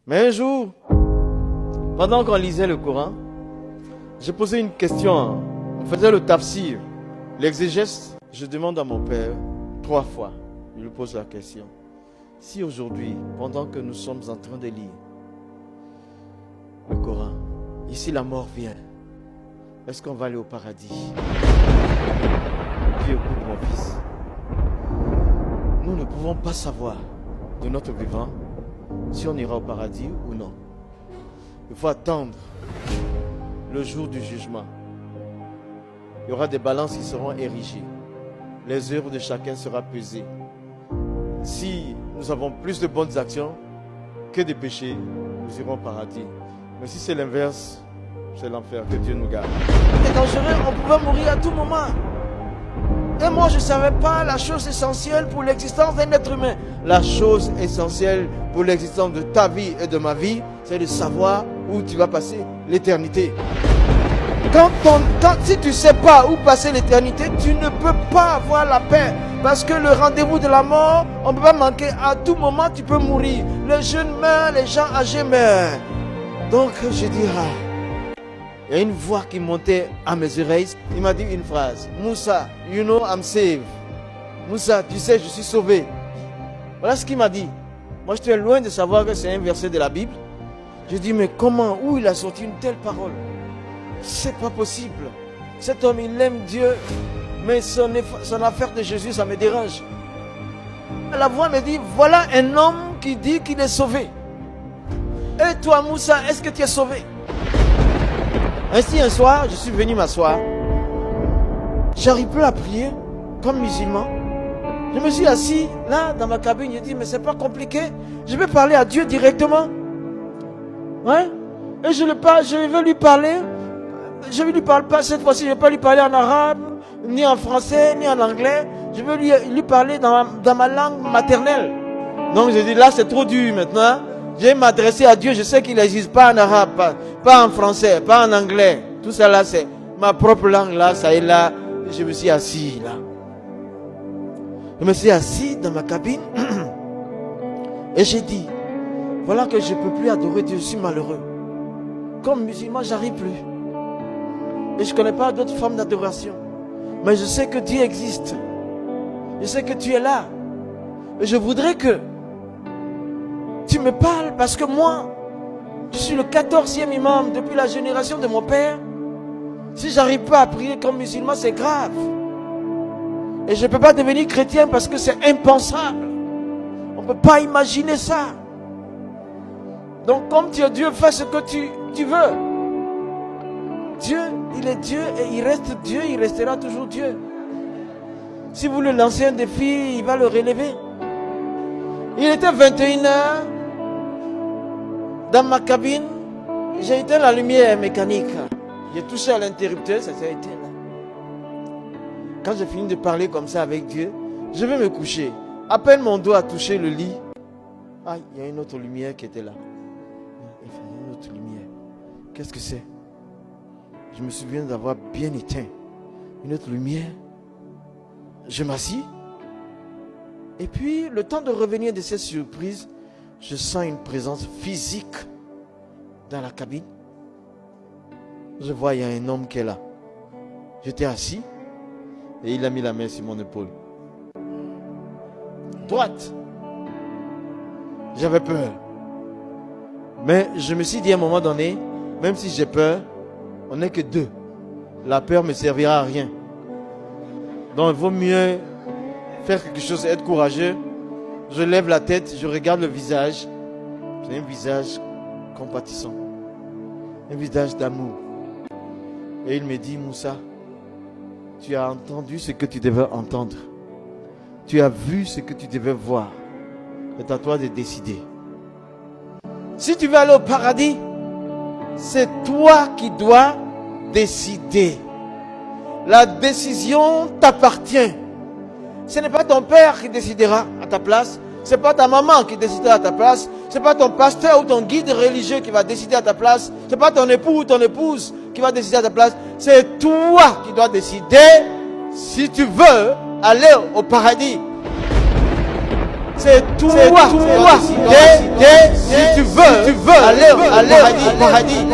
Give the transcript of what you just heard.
Mais un jour, pendant qu'on lisait le Coran, j'ai posé une question. On faisait le tafsir, l'exégèse. Je demande à mon père 3 fois. Je lui pose la question. Si aujourd'hui, pendant que nous sommes en train de lire le Coran, ici la mort vient, est-ce qu'on va aller au paradis? Dieu, écoute mon fils. Nous ne pouvons pas savoir de notre vivant si on ira au paradis ou non. Il faut attendre le jour du jugement. Il y aura des balances qui seront érigées. Les œuvres de chacun seront pesées. Si nous avons plus de bonnes actions que de péchés, nous irons au paradis. Mais si c'est l'inverse, c'est l'enfer. Que Dieu nous garde. C'est dangereux, on pouvait mourir à tout moment. Et moi, je ne savais pas la chose essentielle pour l'existence d'un être humain. La chose essentielle pour l'existence de ta vie et de ma vie, c'est de savoir où tu vas passer l'éternité. Si tu ne sais pas où passer l'éternité, tu ne peux pas avoir la paix. Parce que le rendez-vous de la mort, on ne peut pas manquer. À tout moment, tu peux mourir. Les jeunes meurent, les gens âgés meurent. Donc, je dis, il y a une voix qui montait à mes oreilles. Il m'a dit une phrase. Moussa, you know I'm saved. Moussa, tu sais, je suis sauvé. Voilà ce qu'il m'a dit. Moi, j'étais loin de savoir que c'est un verset de la Bible. Je dis, mais comment, où il a sorti une telle parole? C'est pas possible. Cet homme, il aime Dieu, mais son affaire de Jésus, ça me dérange. La voix me dit, voilà un homme qui dit qu'il est sauvé. Et toi, Moussa, est-ce que tu es sauvé? Ainsi, un soir, je suis venu m'asseoir. J'arrive plus à prier, comme musulman. Je me suis assis, là, dans ma cabine. J'ai dit, mais c'est pas compliqué. Je vais parler à Dieu directement. Ouais. Et je vais lui parler. Je ne lui parle pas cette fois-ci, je ne vais pas lui parler en arabe, ni en français, ni en anglais. Je vais lui parler dans ma langue maternelle. Donc je dis, là c'est trop dur maintenant. Je vais m'adresser à Dieu, je sais qu'il n'existe pas en arabe, pas en français, pas en anglais. Tout ça là, c'est ma propre langue là, ça est là. Je me suis assis là. Je me suis assis dans ma cabine. Et j'ai dit, voilà que je ne peux plus adorer Dieu, je suis malheureux. Comme musulman, j'arrive plus. Et je ne connais pas d'autres formes d'adoration. Mais je sais que Dieu existe. Je sais que tu es là. Et je voudrais que tu me parles parce que moi, je suis le 14e imam depuis la génération de mon père. Si j'arrive pas à prier comme musulman, c'est grave. Et je ne peux pas devenir chrétien parce que c'est impensable. On ne peut pas imaginer ça. Donc comme tu es Dieu, fais ce que tu veux. Dieu, il est Dieu et il reste Dieu, il restera toujours Dieu. Si vous le lancez un défi, il va le relever. Il était 21h dans ma cabine, j'ai éteint la lumière mécanique. J'ai touché à l'interrupteur, ça s'est éteint là. Quand j'ai fini de parler comme ça avec Dieu, je vais me coucher. À peine mon doigt a touché le lit, il y a une autre lumière qui était là. Il y a une autre lumière. Qu'est-ce que c'est? Je me souviens d'avoir bien éteint une autre lumière. Je m'assis. Et puis, le temps de revenir de cette surprise, je sens une présence physique dans la cabine. Je vois, il y a un homme qui est là. J'étais assis et il a mis la main sur mon épaule. Droite. J'avais peur. Mais je me suis dit à un moment donné, même si j'ai peur, on n'est que 2. La peur ne me servira à rien. Donc il vaut mieux faire quelque chose, être courageux. Je lève la tête, je regarde le visage. C'est un visage compatissant. Un visage d'amour. Et il me dit, Moussa, tu as entendu ce que tu devais entendre. Tu as vu ce que tu devais voir. C'est à toi de décider. Si tu veux aller au paradis, c'est toi qui dois décider. La décision t'appartient. Ce n'est pas ton père qui décidera à ta place. Ce n'est pas ta maman qui décidera à ta place. Ce n'est pas ton pasteur ou ton guide religieux qui va décider à ta place. Ce n'est pas ton époux ou ton épouse qui va décider à ta place. C'est toi qui dois décider si tu veux aller au paradis. C'est toi. Si tu veux aller au paradis.